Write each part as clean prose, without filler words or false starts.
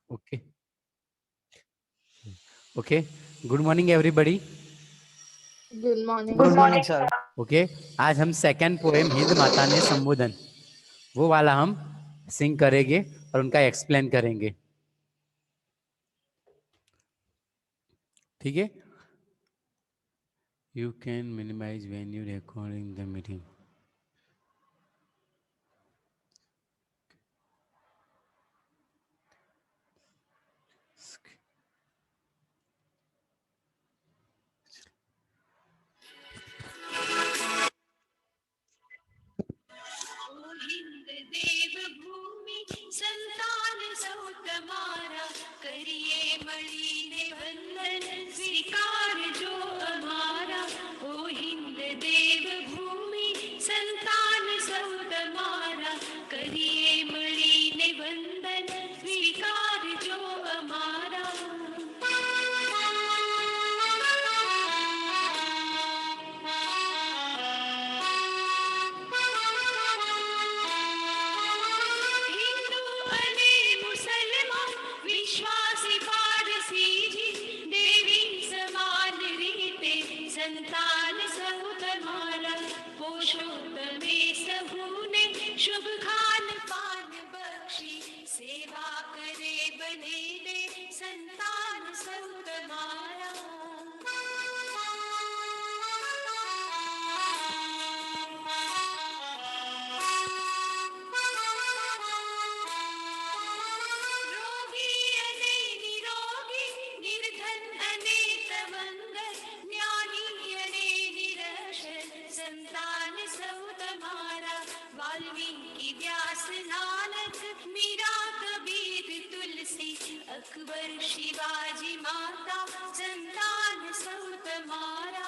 Okay. Okay. Good morning, everybody. Good morning, Good sir. morning, sir. Okay. आज हम second poem Hind माता ने संबोधन वो वाला हम सिंग करेंगे और उनका एक्सप्लेन करेंगे. ठीक है. You can minimize when you recording the meeting. देव भूमि संतान सौ तुम्हारा करिए मणि वंदन स्वीकार जो हमारा. ओ हिंद देव भूमि संतान सौ तुम्हारा करिए मणि वंदन स्वीकार जो हमारा. विश्वासी पारसी जी देवी समान रीते संतान सब तुम्हारा. पोषोत्तमे सबूने शुभ खान पान बख्शी सेवा करे बने दे संतान सब तुम्हारा. संतान सौ तुम्हारा. वाल्मीकि व्यास नानक मीरा कबीर तुलसी अकबर शिवाजी माता संतान सौ तुम्हारा.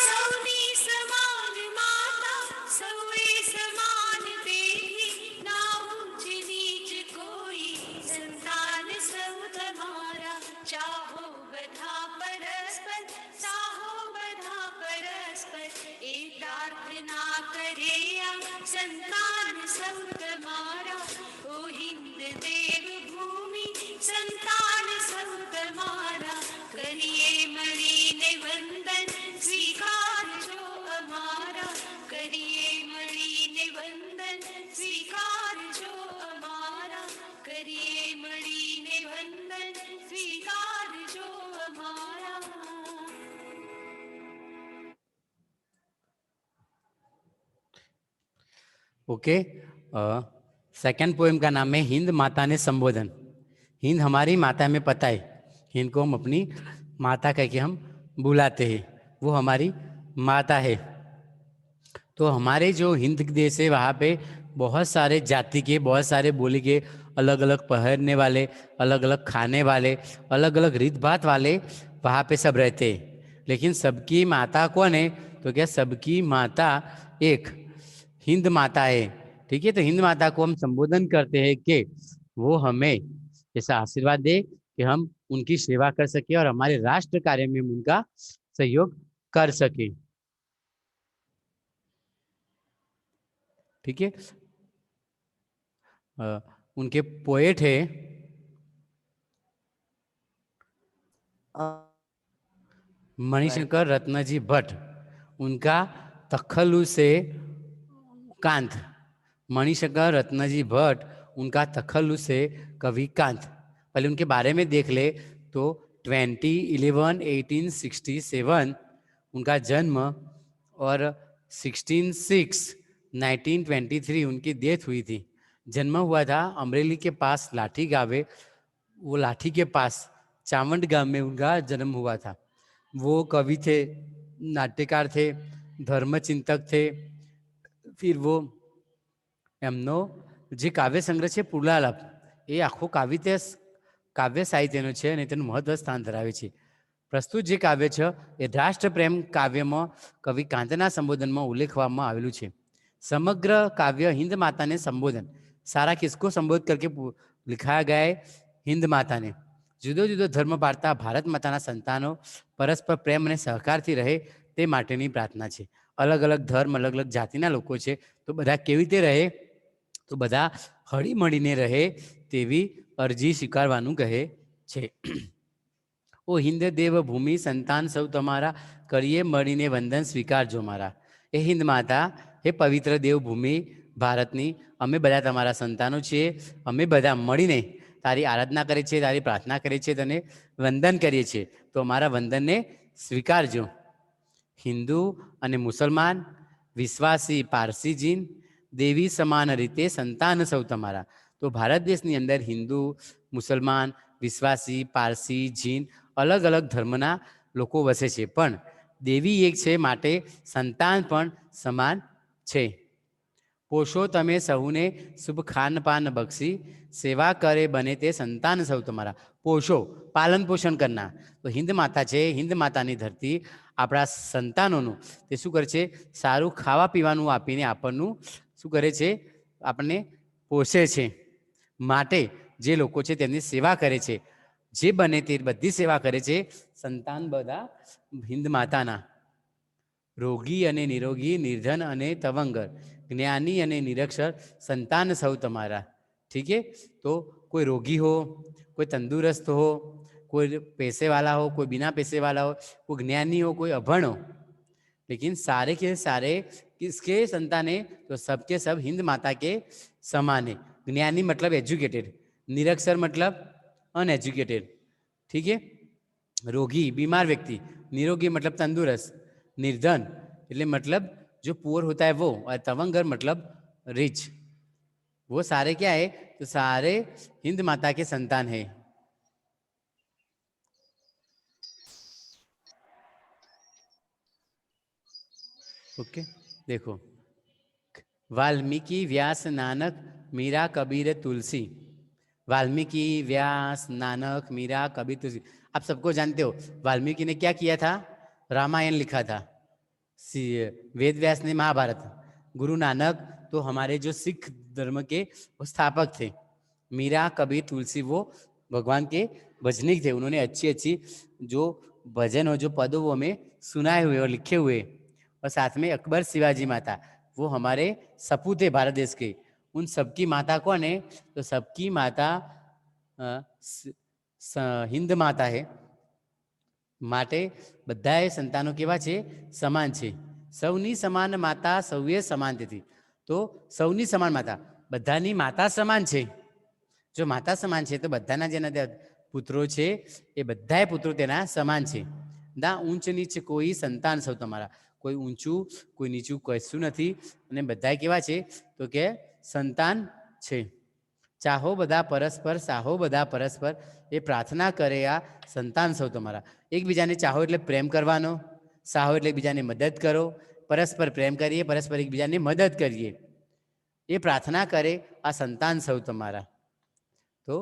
सौनी समान माता सौए समान देही ना ऊंच नीच कोई संतान सब तुम्हारा. चाहो बधा परस्पर चाहो बधा परस्पर एक प्रार्थना करे संतान सब तुम्हारा. ओ हिंद देव भूमि संतान सब तुम्हारा करिए मणि वंदन स्वीकार जो हमारा. करिए मणि वंदन स्वीकार जो हमारा. करिए मणि वंदन स्वीकार जो हमारा. ओके. सेकंड पोएम का नाम है हिंद माता ने संबोधन. हिंद हमारी माता में पता है. हिंद को हम अपनी माता कह के हम बुलाते हैं. वो हमारी माता है. तो हमारे जो हिंद देश है वहाँ पे बहुत सारे जाति के बहुत सारे बोली के अलग अलग पहनने वाले अलग अलग खाने वाले अलग अलग रीत भात वाले वहाँ पे सब रहते हैं. लेकिन सबकी माता कौन है? तो क्या सबकी माता एक हिंद माता है. ठीक है. तो हिंद माता को हम संबोधन करते हैं कि वो हमें ऐसा आशीर्वाद दे कि हम उनकी सेवा कर सके और हमारे राष्ट्र कार्य में उनका सहयोग कर सके. ठीक है. उनके पोएट है मणिशंकर रत्नजी भट्ट. उनका तखल्लु से कांत. मणिशंकर रत्नजी भट्ट उनका तखल्लु से कवि कांत. पहले उनके बारे में देख ले तो 2011-1867 उनका जन्म और 16/6/1923 उनकी डेथ हुई थी. जन्म हुआ था अमरेली के पास लाठी गावे. वो लाठी के पास चावंड गांव में उनका जन्म हुआ था. वो कवि थे, नाट्यकार थे, धर्मचिंतक थे. फिर वो એમનો જે કાવ્ય સંગ્રહ છે પુલાલાપ એ આખો કાવ્ય સાહિત્યનો છે અને તેનું મહત્વ સ્થાન ધરાવે છે. પ્રસ્તુત જે કાવ્ય છે એ રાષ્ટ્રપ્રેમ કાવ્યમાં કવિ કાંતના સંબોધનમાં ઉલ્લેખવામાં આવેલું છે. समग्र काव्य हिंद माता ने संबोधन सारा किसको संबोधित करके लिखाया गया है? हिंद माता ने. જુદો જુદો ધર્મ પાળતા ભારત માતાના સંતાનો પરસ્પર પ્રેમ અને સહકારથી રહે તે માટેની પ્રાર્થના છે. અલગ અલગ ધર્મ, અલગ અલગ જાતિના લોકો છે, તો બધા કેવી રીતે રહે? તો બધા હળી મળીને રહે તેવી અરજી સ્વીકારવાનું કહે છે. ઓ હિન્દ દેવ ભૂમિ સંતાન સૌ તમારા, કરીએ મળીને વંદન સ્વીકારજો મારા. એ હિન્દ માતા, હે પવિત્ર દેવભૂમિ ભારતની, અમે બધા તમારા સંતાનો છીએ. અમે બધા મળીને તારી આરાધના કરીએ છીએ, તારી પ્રાર્થના કરીએ છીએ, તને વંદન કરીએ છીએ, તો અમારા વંદનને સ્વીકારજો. હિન્દુ અને મુસલમાન, વિશ્વાસી પારસી જીન, દેવી સમાન રીતે સંતાન સૌ તમારા. તો ભારત દેશની અંદર હિન્દુ, મુસલમાન, વિશ્વાસી, પારસી, જીન અલગ અલગ ધર્મના લોકો વસે છે, પણ દેવી એક છે, માટે સંતાન પણ સમાન છે. પોષો તમે સૌને શુભ ખાનપાન બક્ષી, સેવા કરે બને તે સંતાન સૌ તમારા. પોષો, પાલન પોષણ કરનાર. તો હિન્દ માતા છે, હિન્દ માતાની ધરતી આપણા સંતાનોનું તે શું કરે છે? સારું ખાવા પીવાનું આપીને આપણનું શું કરે છે? આપણને પોષે છે. માટે જે લોકો છે તેમની સેવા કરે છે, જે બને તે બધી સેવા કરે છે સંતાન બધા હિન્દ માતાના. રોગી અને નિરોગી, નિર્ધન અને તવંગર, જ્ઞાની અને નિરક્ષર સંતાન સૌ તમારા. ઠીક है? तो कोई रोगी हो, कोई तंदुरुस्त हो, कोई पैसे वाला हो, कोई बिना पैसे वाला हो, कोई ज्ञानी हो, कोई अभण हो, लेकिन सारे के सारे किसके संतान है? तो सबके सब हिंद माता के समान है. ज्ञानी मतलब एजुकेटेड, निरक्षर मतलब अनएजुकेटेड. ठीक है? रोगी बीमार व्यक्ति, निरोगी मतलब तंदुरुस्त, निर्धन એટલે मतलब जो पुअर होता है वो, और तवंगर मतलब रिच. वो सारे क्या है? तो सारे हिंद माता के संतान है. ओके, देखो, वाल्मीकि, व्यास, नानक, मीरा, कबीर, तुलसी. वाल्मीकि, व्यास, नानक, मीरा, कबीर, तुलसी. आप सबको जानते हो वाल्मीकि ने क्या किया था? रामायण लिखा था. वेद व्यास ने महाभारत. गुरु नानक तो हमारे जो सिख धर्म के वो स्थापक थे. मीरा, कबीर, तुलसी वो भगवान के भजनिक थे. उन्होंने अच्छी अच्छी जो भजन और जो पदों वो हमें सुनाए हुए और लिखे हुए. और साथ में अकबर, शिवाजी माता, वो हमारे सपूत है भारत देश के. उन सबकी माता कौन है? तो सबकी माता हिंद माता है. માટે બધાએ સંતાનો કેવા છે? સમાન છે. સૌની સમાન માતા, સૌએ સમાન તેથી. તો સૌની સમાન માતા, બધાની માતા સમાન છે. જો માતા સમાન છે તો બધાના જેના પુત્રો છે એ બધાએ પુત્રો તેના સમાન છે. ના ઊંચ નીચ કોઈ સંતાન સૌ તમારા. કોઈ ઊંચું કોઈ નીચું કશું નથી, અને બધાએ કેવા છે? તો કે સંતાન છે. ચાહો બધા પરસ્પર, સાહો બધા પરસ્પર, એ પ્રાર્થના કરે આ સંતાન સૌ તમારા. એકબીજાને ચાહો એટલે પ્રેમ કરવાનો, સાહો એટલે એકબીજાને મદદ કરો, પરસ્પર પ્રેમ કરીએ, પરસ્પર એકબીજાને મદદ કરીએ, એ પ્રાર્થના કરે આ સંતાન સૌ તમારા. તો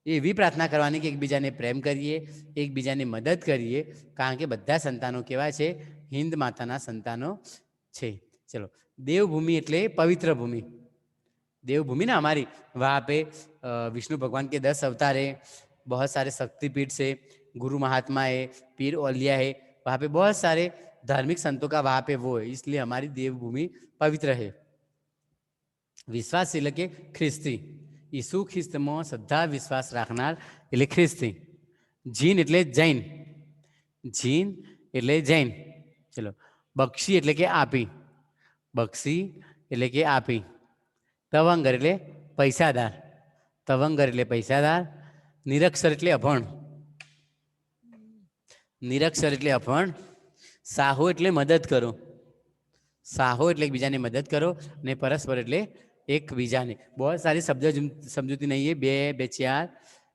એવી પ્રાર્થના કરવાની કે એકબીજાને પ્રેમ કરીએ, એકબીજાને મદદ કરીએ, કારણ કે બધા સંતાનો કેવા છે? હિન્દ માતાના સંતાનો છે. ચલો, દેવભૂમિ એટલે પવિત્ર ભૂમિ. देवभूमि ना हमारी, वहाँ पे विष्णु भगवान के 10 अवतार है, बहुत सारे शक्तिपीठ से, गुरु महात्मा है, पीर औलिया है, वहाँ पे बहुत सारे धार्मिक संतों का वहाँ पे वो है, इसलिए हमारी देवभूमि पवित्र है. विश्वास એટલે કે ખ્રિસ્તી, ઈસુ ખ્રિસ્તમાં શ્રદ્ધા વિશ્વાસ રાખનાર એટલે ખ્રિસ્તી. જીન એટલે જૈન, જીન એટલે જૈન. ચલો, બક્ષી એટલે કે આપી, બક્ષી એટલે કે આપી. તવંગર એટલે પૈસાદાર, તવંગર એટલે પૈસાદાર. નિરક્ષર એટલે અભણ, નિરક્ષર એટલે અભણ. સાહો એટલે મદદ કરો, સાહો એટલે એકબીજાને મદદ કરો, અને પરસ્પર એટલે એકબીજાને. बहुत सारी समझौती नहीं है. 2, 2, 4,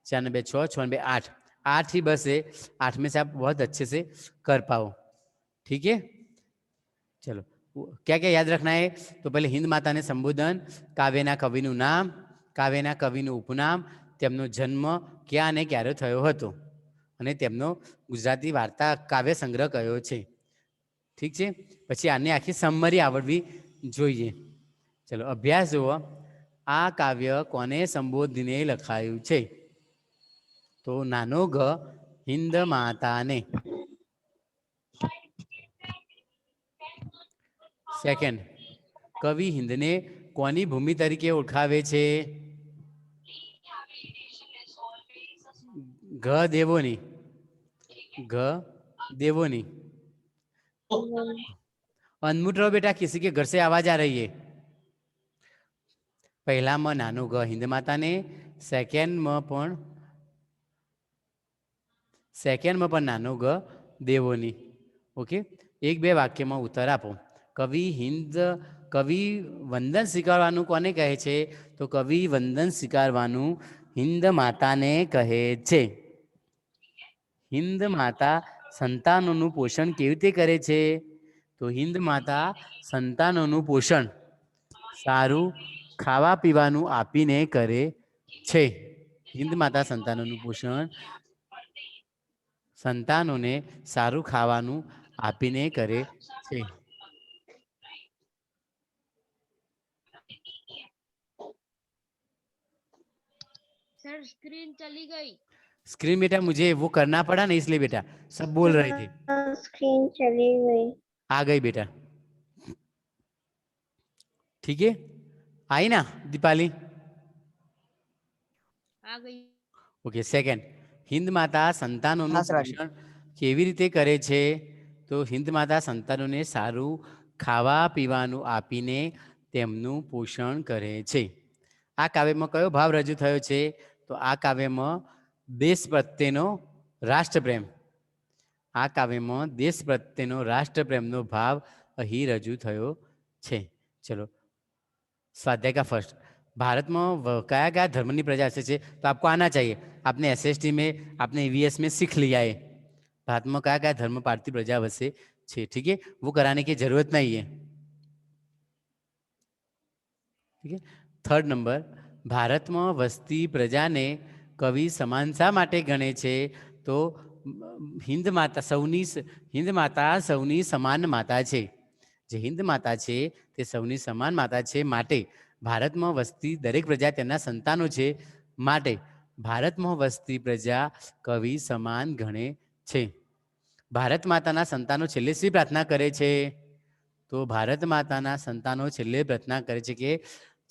4 ने 2, 6, 6 ने 2, 8, 8 ही बस है. 8 में से आप बहुत अच्छे से कर पाओ. ठीक है? चलो, क्या क्या याद रखना है? तो पहले हिंद माता ने संबोधन, काव्यना कविનું નામ, કાવ્યના કવિનું ઉપનામ, તેમનો જન્મ ક્યાં અને ક્યારે થયો હતો, અને તેમનો ગુજરાતી વાર્તા કાવ્ય સંગ્રહ કયો છે. ઠીક છે? પછી આને આખી સમરી આવડવી જોઈએ. ચલો, અભ્યાસ જુઓ. આ કાવ્ય કોને સંબોધીને લખાયું છે? तो नानो ग हिंद माता ने। सेकंड, कवि हिंद ने कोनी भूमि तरीके ओळखावे छे? घ देवोनी, घ देवोनी। अनम्यूट रहो बेटा, किसी के घर से आवाज आ रही है। पहला में नानो ग हिंद माता ने, सेकेंड में पण नानो ग देवोनी। ओके, एक बे वाक्य में उत्तर आपो। कवि वंदन स्वीकारवानुं कोने कहे छे? तो कवि वंदन स्वीकारवानुं हिंद माता ने कहे छे। हिंद माता संतानों पोषण केवी रीते करे छे? तो हिंद माता संतानों पोषण सारू खावा पीवानुं आपीने करे छे। हिंद माता संतानों पोषण संतानोने सारू खावानुं आपीने करे छे। सर स्क्रीन चली गई। स्क्रीन बेटा मुझे वो करना पड़ा ना, इसलिए बेटा सब बोल रहे थे। स्क्रीन चली गई। आ गई बेटा, ठीक है, आई ना दीपाली? आ गई। ओके, सेकंड, हिंद माता संतानों हाँ, सर, आ गई। पोषण केवी रीते करे छे? तो हिंद माता संतानोने सारू खावा पीवानुं आपीने તેમનું પોષણ કરે છે। આ કાવ્યમાં કયો ભાવ રજૂ થયો છે? તો આ કાવ્યમાં દેશ પ્રત્યેનો રાષ્ટ્રપ્રેમ, આ કાવ્યમાં દેશ પ્રત્યેનો રાષ્ટ્રપ્રેમનો ભાવ અહીં રજૂ થયો છે। ચલો स्वाध्याय का फर्स्ट, भारत में क्या क्या धर्म की प्रजा से छे? तो आपको आना चाहिए, आपने एसएसटी में, आपने ईवीएस में सीख लिया है भारत में क्या क्या धर्म पार्टी प्रजा वसे छे। ठीक है, वो कराने की जरूरत नहीं है। ठीक है, थर्ड नंबर, भारत में वसती प्रजा ने कवि समान शा माटे गणे छे? तो हिंद माता सौनी समान माता छे। जे हिंद माता छे ते सौनी समान माता छे, माटे भारत में वसती दरेक प्रजा तेना संतानो छे, माटे भारत में वसती प्रजा कवि समान गणे छे। भारत माताना संतानो छेल्ले शी प्रार्थना करे छे? तो भारत माताना संतानो छेल्ले प्रार्थना करे छे के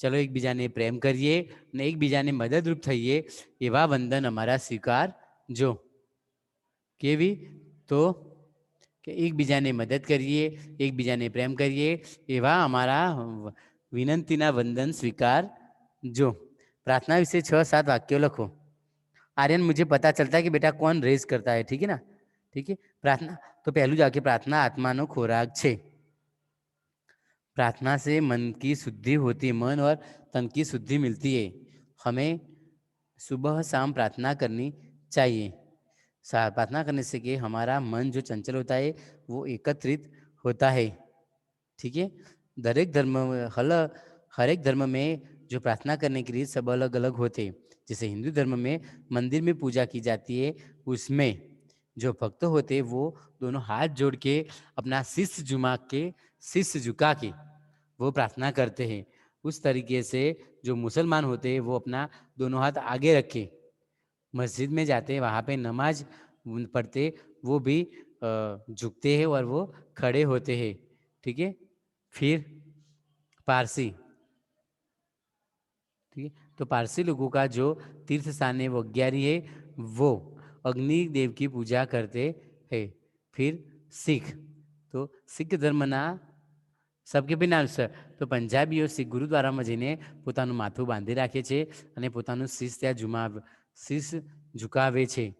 चलो एकबीजाने प्रेम करिए ने एकबीजाने मददरूप थईए, एवा वंदन अमारा स्वीकार जो। केवी? तो कि एकबीजाने मदद करिए, एकबीजाने प्रेम करिए, एवा अमारा विनंतीना वंदन स्वीकार जो। प्रार्थना विषे 6-7 वाक्यों लखो। आर्यन, मुझे पता चलता है कि बेटा कौन रेज करता है, ठीक है ना? ठीक है, प्रार्थना तो पहलू जाके प्रार्थना आत्मानो खोराक छे। प्रार्थना से मन की शुद्धि होती है, मन और तन की शुद्धि मिलती है। हमें सुबह शाम प्रार्थना करनी चाहिए। प्रार्थना करने से कि हमारा मन जो चंचल होता है वो एकत्रित होता है। ठीक है, हर एक धर्म में जो प्रार्थना करने के लिए सब अलग अलग होते हैं। जैसे हिंदू धर्म में मंदिर में पूजा की जाती है, उसमें जो भक्त होते हैं वो दोनों हाथ जोड़ के अपना शीश झुका के वो प्रार्थना करते हैं। उस तरीके से जो मुसलमान होते हैं वो अपना दोनों हाथ आगे रखे मस्जिद में जाते हैं, वहाँ पे नमाज पढ़ते, वो भी झुकते हैं और वो खड़े होते हैं। ठीक है, फिर पारसी, ठीक है, तो पारसी लोगों का जो तीर्थ स्थान है वो अग्यारी है, वो अग्नि देव की पूजा करते हैं। फिर सिख, तो सिख धर्मना सबके भी नाम सर, तो पंजाबीओ सिख गुरुद्वारा में जईने पोतानुं माथुं बांधी राखे छे अने पोतानुं शीश त्यां शीश झुकावे छे।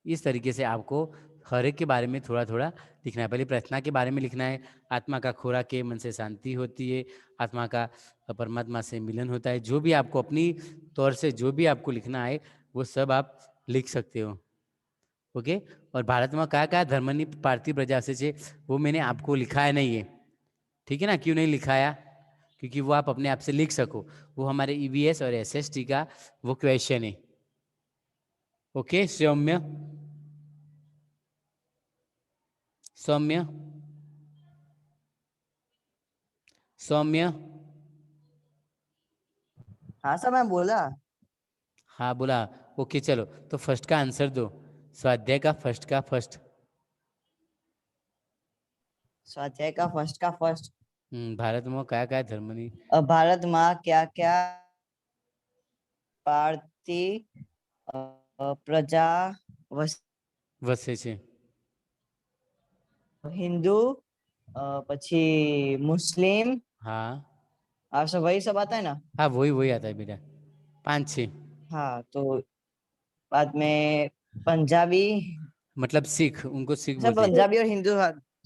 इस तरीके से आपको हर एक के बारे में थोड़ा थोड़ा लिखना है। पहले प्रार्थना के बारे में लिखना है, आत्मा का खोराक के मन से शांति होती है, आत्मा का परमात्मा से मिलन होता है। जो भी आपको अपनी तौर से जो भी आपको लिखना है वो सब आप लिख सकते हो। ओके, और भारत में क्या क्या धर्मनी पार्टी प्रजा से छे वो मैंने आपको लिखाया नहीं है, ठीक है ना? क्यों नहीं लिखाया? क्योंकि वो आप अपने आप से लिख सको, वो हमारे ईवीएस और एसएसटी का वो क्वेश्चन है। ओके, सौम्य सौम्य सौम्य हाँ सर, मैं बोला। हाँ बोला। ओके चलो, तो फर्स्ट का आंसर दो, स्वाध्याय का फर्स्ट। स्वाध्याय का फर्स्ट भारत में क्या क्या धर्मनी भारत में क्या क्या पारती प्रजा વસે છે? हिंदू પછી मुस्लिम हाँ और सब वही सब आता है ना। हाँ, वही आता है बेटा, 5-6। हाँ तो बाद में पंजाबी, मतलब सिख, उनको सिख सब बोलते हैं। पंजाबी और हिंदू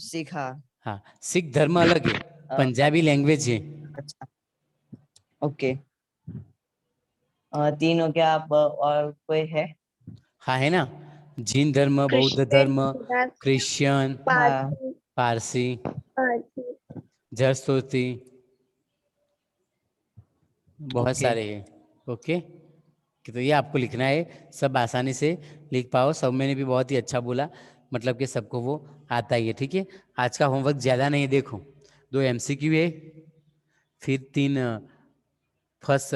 सीखा। हाँ, सिख धर्म अलग है, पंजाबी लैंग्वेज है। अच्छा ओके, तीन हो गया। आप और कोई है? हाँ है ना, जैन धर्म, बौद्ध धर्म, क्रिश्चियन, हाँ पारसी, जरसोती, बहुत ओके। सारे हैं। ओके, कि तो ये आपको लिखना है, सब आसानी से लिख पाओ। सब मैंने भी बहुत ही अच्छा बोला, मतलब कि सबको वो आता ही है। ठीक है, आज का होमवर्क ज़्यादा नहीं, देखो 2 MCQ है, फिर 3 फर्स्ट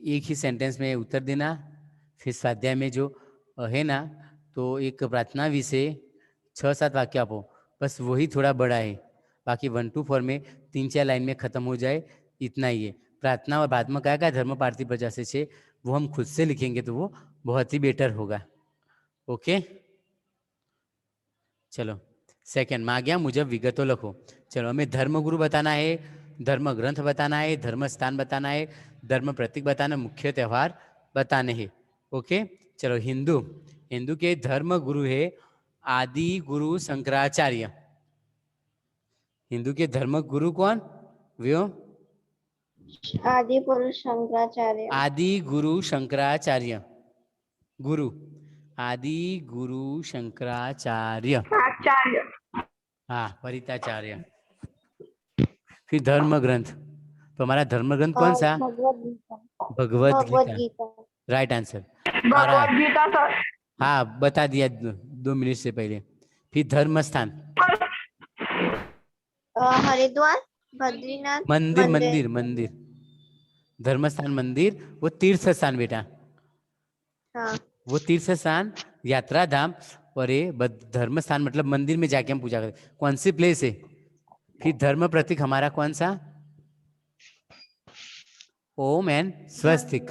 एक ही सेंटेंस में उत्तर देना, फिर स्वाध्याय में जो है ना, तो एक प्रार्थना विषय 6-7 वाक्य आपो, बस वही थोड़ा बड़ा है, बाकी 1 to 4 में 3-4 लाइन में ख़त्म हो जाए, इतना ही है। प्रार्थना और बाद में क्या क्या धर्म पार्थी प्रजा से छे वो हम खुद से लिखेंगे तो वो बहुत ही बेटर होगा। ओके चलो, सेकंड माग्या मुजब विगतो लखो। चलो, हमें धर्मगुरु बताना है, धर्म ग्रंथ बताना है, धर्म स्थान बताना है, धर्म प्रतीक बताना, मुख्य त्यौहार बताने हैं। ओके चलो, हिंदू के धर्म गुरु है आदि गुरु शंकराचार्य। हिंदू के धर्म गुरु कौन? व्यो आदि पुरुष शंकराचार्य। आदि गुरु शंकराचार्य, गुरु आदि गुरु शंकराचार्य, आचार्य। हाँ परिताचार्य। फिर धर्म ग्रंथ, तो हमारा धर्म ग्रंथ कौन सा? Bhagavad Gita. Bhagavad Bhagavad Gita, Gita. Right answer. Bhagavad Gita sir. हाँ बता दिया 2 मिनट से पहले। फिर धर्म स्थान, हरिद्वार, बद्रीनाथ, मंदिर, धर्म स्थान मंदिर, वो तीर्थ स्थान बेटा, हाँ। वो तीर्थ स्थान यात्रा धाम, और ये धर्म स्थान मतलब मंदिर में जाके हम पूजा करते, कौन सी प्लेस है। फिर धर्म प्रतीक हमारा कौन सा? Om and Swastik,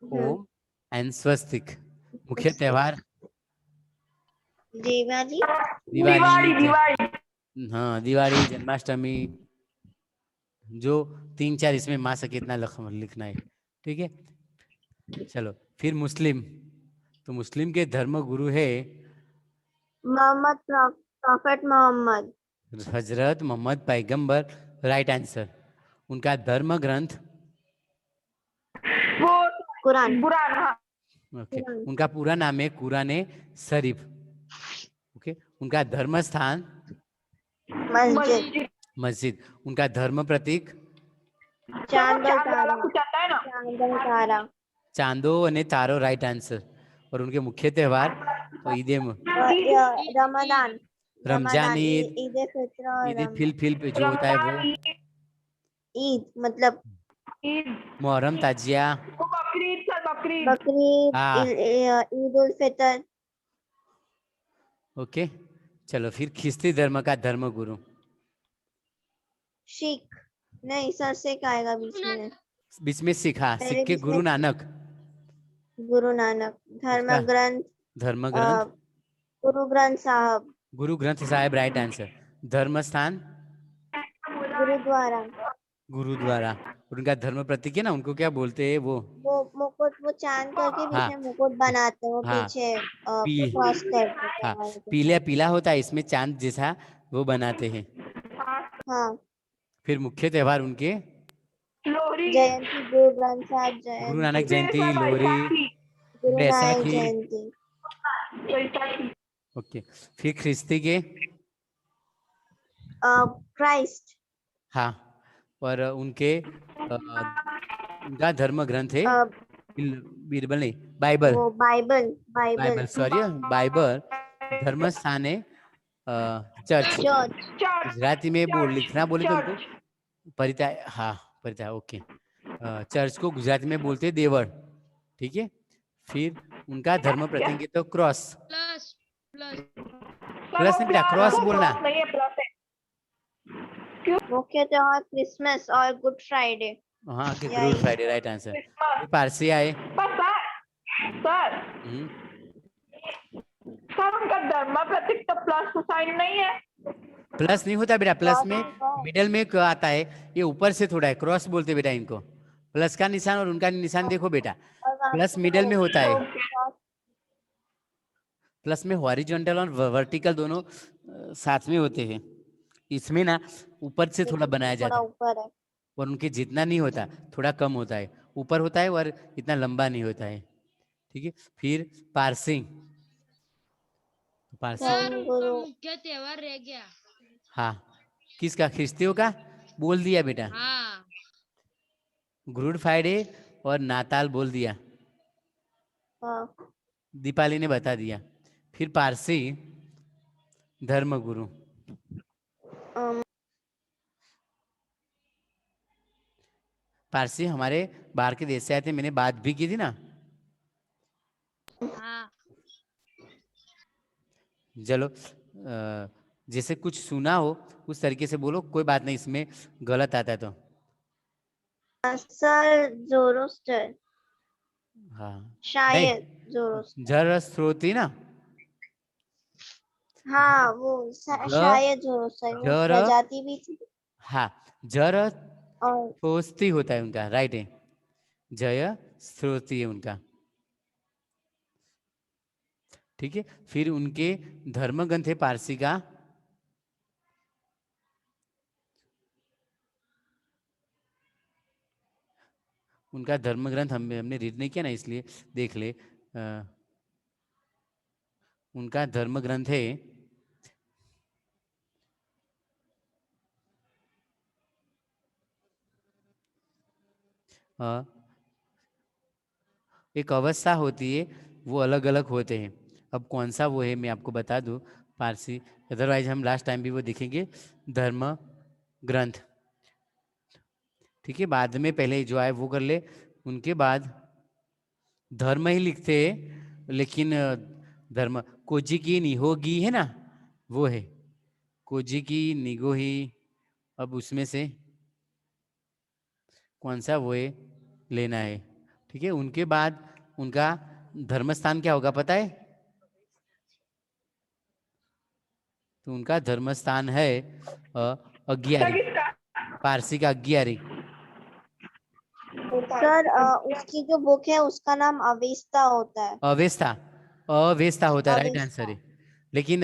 Om and Swastik. मुख्य त्यौहार दिवाली। दिवाली, हाँ दिवाली, जन्माष्टमी, जो 3-4 इसमें माँ से कितना लिखना है। ठीक है चलो, फिर मुस्लिम, तो मुस्लिम के धर्म गुरु है मोहम्मद, प्रॉफेट मोहम्मद। हजरत मोहम्मद पैगंबर, राइट आंसर। उनका धर्म ग्रंथ कुरान। ओके, उनका पूरा नाम है कुरान शरीफ। ओके, उनका धर्म स्थान मस्जिद। उनका धर्म प्रतीक चांद और तारा। चांदो અને तारो, राइट आंसर। और उनके मुख्य त्यौहार तो रमजान, रमजान, ईद फित्र और ईद फिल पे जो होता है वो, ईद मतलब मुहर्रम, ताजिया, बकरीद, हाँ ईद उल फितर। ओके चलो, फिर ख्रिस्ती धर्म का धर्म गुरु सिख नहीं, सर से आएगा बीच में सिखा, पहले सिख के जिसमें गुरु नानक। गुरु नानक। उसका धर्म ग्रंथ गुरु ग्रंथ साहब। Guru Granth Sahib, right answer. धर्म स्थान गुरुद्वारा। उनका धर्म प्रतीक है ना, उनको क्या बोलते हैं वो मुकुट, वो चांद करके बीच हाँ में मुकुट बनाते हैं, वो हाँ पीछे पी क्रॉस करते हाँ हैं। पीला होता है, इसमें चांद जैसा वो बनाते हैं। हाँ। फिर मुख्य त्यौहार उनके जयंती, गुरु ग्रंथ साहब गुरु नानक जयंती, जयंती, लोहरी, गुरु नानक बैसाखी। जयंती। ओके, फिर ख्रिस्ती के क्राइस्ट। हाँ, और उनके उनका धर्म ग्रंथ है बीरबल नहीं, बाइबल, वो बाइबल। Sorry Bible. धर्म स्थान है चर्च, गुजराती में बोल लिखना बोले तो उनको परिता, हाँ परिता, ओके। चर्च को गुजराती में बोलते हैं देवड़। ठीक है, फिर उनका धर्म प्रतीक है तो क्रॉस। प्लस प्लस प्लस नहीं बेटा, क्रॉस बोलना। नहीं है, प्लस है। मुख्य त्योहार क्रिसमस और गुड फ्राइडे। हाँ कि यही good Friday, right answer. Christmas. फिर पारसी आए। पर सर हम्म, सर उनका धर्म प्रतीक तो प्लस साइन नहीं है। प्लस नहीं होता बेटा, प्लस क्रॉस में होता है। मिडल में एक आता है, ये ऊपर से थोड़ा है, क्रॉस बोलते बेटा इनको। प्लस का निशान और उनका निशान देखो बेटा, और वहाँ प्लस पे मिडल में होता है। क्रॉस प्लस में हॉरिजॉन्टल और वर्टिकल दोनों साथ में होते हैं। इसमें ना ऊपर से थोड़ा बनाया थोड़ा जाता है, ऊपर है। और उनके जितना नहीं होता, थोड़ा कम होता है, ऊपर होता है और इतना लंबा नहीं होता है। ठीक है, फिर पारसी। पारसी सर धर्म उनका गुरु मुख्य त्योहार रह गया। हाँ, किसका? ख्रिस्तियों का बोल दिया बेटा, हाँ गुड फ्राइडे और नाताल बोल दिया, हाँ, दीपाली ने बता दिया। फिर पारसी धर्म गुरु। अम, पारसी हमारे बाहर के देश से आए थे, मैंने बात भी की थी ना। हाँ चलो जैसे कुछ सुना हो उस तरीके से बोलो, कोई बात नहीं, इसमें गलत आता है तो। सर जोरोस्टर, हाँ शायद नहीं, जोरोस्टर। जरस्रोती ना, हाँ वो ज शायद जोरोस्टर वो जर प्रजाति भी थी। हाँ, जर और स्रोती होता है उनका, राइट है, जय स्रोती है उनका। ठीक है, फिर उनके धर्म ग्रंथ है पारसी का उनका धर्म ग्रंथ हमने रीड नहीं किया ना, इसलिए देख ले। उनका धर्म ग्रंथ है अ, एक अवस्था होती है, वो अलग अलग होते हैं। अब कौन सा वो है मैं आपको बता दूं, पारसी, अदरवाइज हम लास्ट टाइम भी वो देखेंगे, धर्म ग्रंथ। ठीक है, बाद में पहले जो आए वो कर ले, उनके बाद धर्म ही लिखते हैं, लेकिन धर्म कोजी की निहोगी है ना, वो है कोजी की निगोही। अब उसमें से कौन सा वो है लेना है। ठीक है, उनके बाद उनका धर्म स्थान क्या होगा पता है? तो उनका धर्म स्थान है अग्गियारी, किसका? पारसी का अग्गियारी। सर उसकी जो बुक है उसका नाम अवेस्ता होता है। अवेस्ता, अवेस्ता होता है, राइट अवेस्ता। आंसर है। लेकिन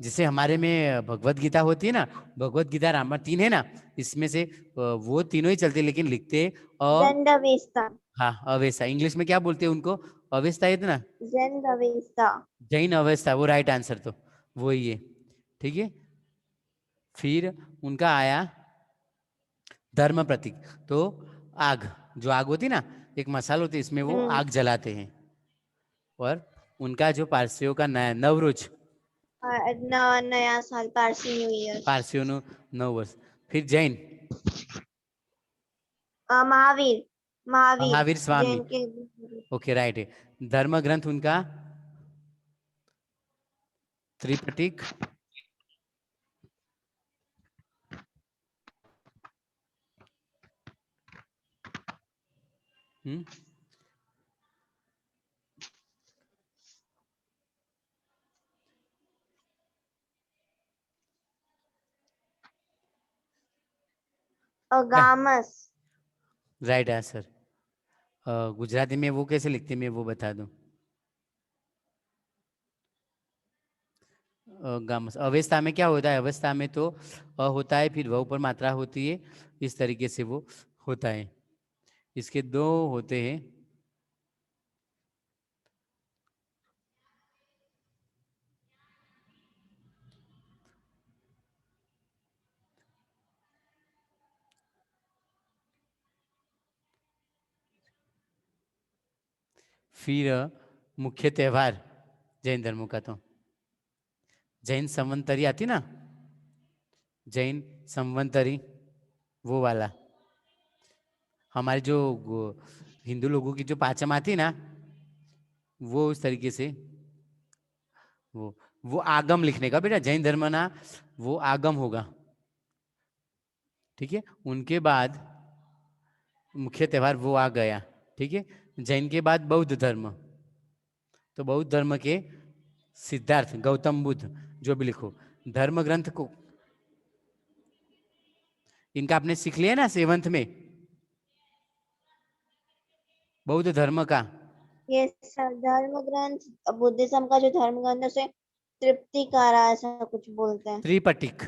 जैसे हमारे में भगवत गीता होती है ना, भगवत गीता रामायण तीन है ना, इसमें से वो तीनों ही चलते, लेकिन लिखते जेंडवेस्ता। हाँ अवेस्ता। इंग्लिश में क्या बोलते हैं उनको? अवेस्ता है ना, जेंडवेस्ता। जैन अवेस्ता, वो राइट आंसर तो वो ही है। ठीक है, फिर उनका आया धर्म प्रतीक, तो आग, जो आग होती ना, एक मसाल होती है, इसमें वो आग जलाते हैं। और उनका जो पारसियों का नया नवरोज, नया साल पारसी न्यू ईयर। पारसियों नो नव वर्ष। फिर जैन महावीर। महावीर महावीर स्वामी, जैन के। ओके राइट है। धर्म ग्रंथ उनका त्रिपिटक, हम्म, गामस। Right answer. गुजराती में वो कैसे लिखते हैं मैं वो बता दूं। गामस, अवस्था में क्या होता है? अवस्था में तो होता है, फिर वह ऊपर मात्रा होती है, इस तरीके से वो होता है। इसके दो होते हैं, फिर मुख्य त्योहार जैन धर्मों का तो जैन संवंतरी आती ना, जैन संवंतरी, वो वाला। हमारे जो हिंदू लोगों की जो पाचम आती ना, वो उस तरीके से वो आगम लिखने का बेटा, जैन धर्म ना वो आगम होगा, ठीक है। उनके बाद मुख्य त्योहार वो आ गया, ठीक है। जैन के बाद बौद्ध धर्म, तो बौद्ध धर्म के सिद्धार्थ गौतम बुद्ध जो भी लिखो, धर्म ग्रंथ को इनका आपने सीख लिया ना 7th में, बौद्ध धर्म का। ये सर धर्म ग्रंथ बुद्धिज्म का जो धर्म ग्रंथ है उसे त्रिपिटिकारा ऐसा कुछ बोलते हैं। त्रिपटिक,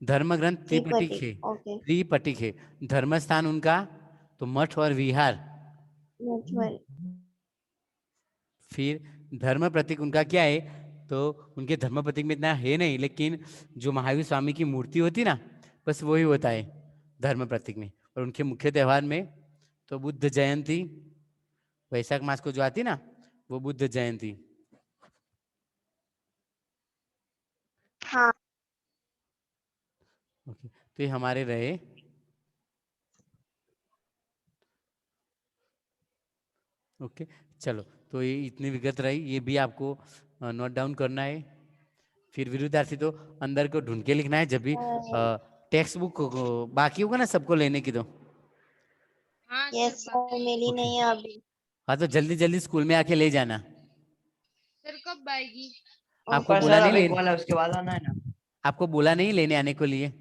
धर्म ग्रंथ त्रिपटिक है, त्रिपिटिक, ओके। त्रिपटिक है। धर्म स्थान उनका तो मठ और विहार। फिर धर्म प्रतीक उनका क्या है, तो उनके धर्म प्रतीक में इतना है नहीं, लेकिन जो महावीर स्वामी की मूर्ति होती ना, बस वही होता है धर्म प्रतीक में। और उनके मुख्य त्योहार में तो बुद्ध जयंती, वैशाख मास को जो आती ना, वो बुद्ध जयंती। हाँ। ओके, तो ये हमारे रहे। ओके, चलो, तो ये इतनी विगत रही, ये भी आपको नोट डाउन करना है। फिर विरुद्धार्थी तो अंदर को ढूंढ के लिखना है, जब भी टेक्स्ट बुक बाकी होगा ना सबको लेने की तो। हाँ यस सर सर, मिली ओके। नहीं है अभी। हाँ, तो जल्दी जल्दी स्कूल में आके ले जाना। सर कब आएगी? आपको पर बोला सर नहीं अभी लेने, वाला उसके बाद आना है ना। आपको बोला नहीं लेने आने को लिए,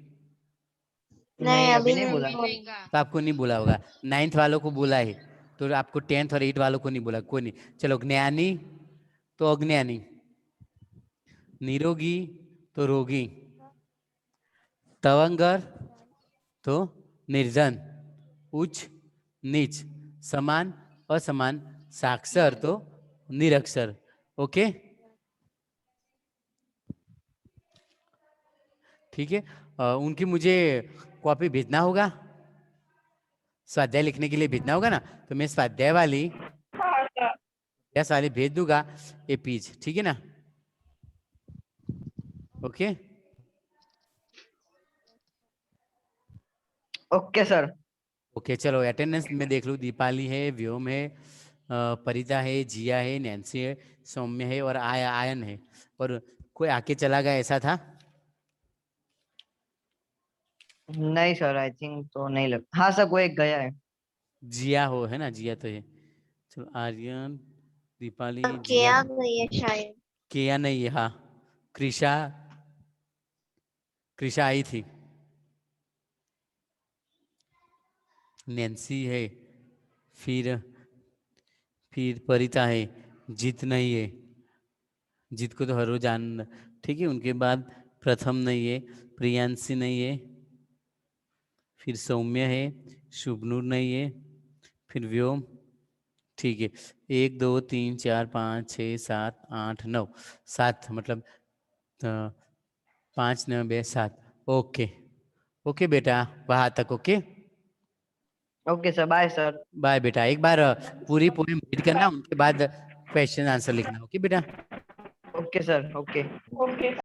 नहीं, अभी अभी नहीं सर बोला। अभी नहीं कहा। तो आपको नहीं बोला होगा। 9th वालों को बोला है, तो आपको 10th और 8 वालों को नहीं बोला, कोई नहीं। चलो, ज्ञानी तो अज्ञानी, निरोगी तो रोगी, तवंगर तो निर्धन, उच्च नीच, समान असमान, साक्षर तो निरक्षर। ओके, ठीक है। उनकी मुझे कॉपी भेजना होगा, स्वाध्याय लिखने के लिए भेजना होगा ना, तो मैं स्वाध्याय वाली हाँ सर। यस वाली भेज दूंगा ये पेज, ठीक है ना। Okay, okay sir. ओके, चलो अटेंडेंस में देख लूँ। दीपाली है, व्योम है, परिता है, जिया है, नैन्सी है, सौम्य है और आयन है। और कोई आके चला गया ऐसा था? नहीं सर, आई थिंक तो नहीं लग। हाँ सर, कोई एक गया है। जिया हो, है ना, जिया तो है। चलो, आर्यन, दीपाली, जिया, किया गई है शायद। किया नहीं है। हाँ, कृषा, कृषा आई थी, नैन्सी है, फिर परिता है, जीत नहीं है, जीत को तो हर रोज आनंद, ठीक है। उनके बाद प्रथम नहीं है, प्रियांशी नहीं है, फिर सौम्य है, शुभनूर नहीं है, फिर व्योम, ठीक है। 1 2 3 4 5 6 7 8 9, 7 मतलब 5 9 2 7। ओके, ओके बेटा, वहां तक okay. Okay sir, bye sir. Bye बेटा। एक बार पूरी पोएम रीड करना, उनके बाद क्वेश्चन आंसर लिखना, ओके बेटा। Okay sir, okay. ओके।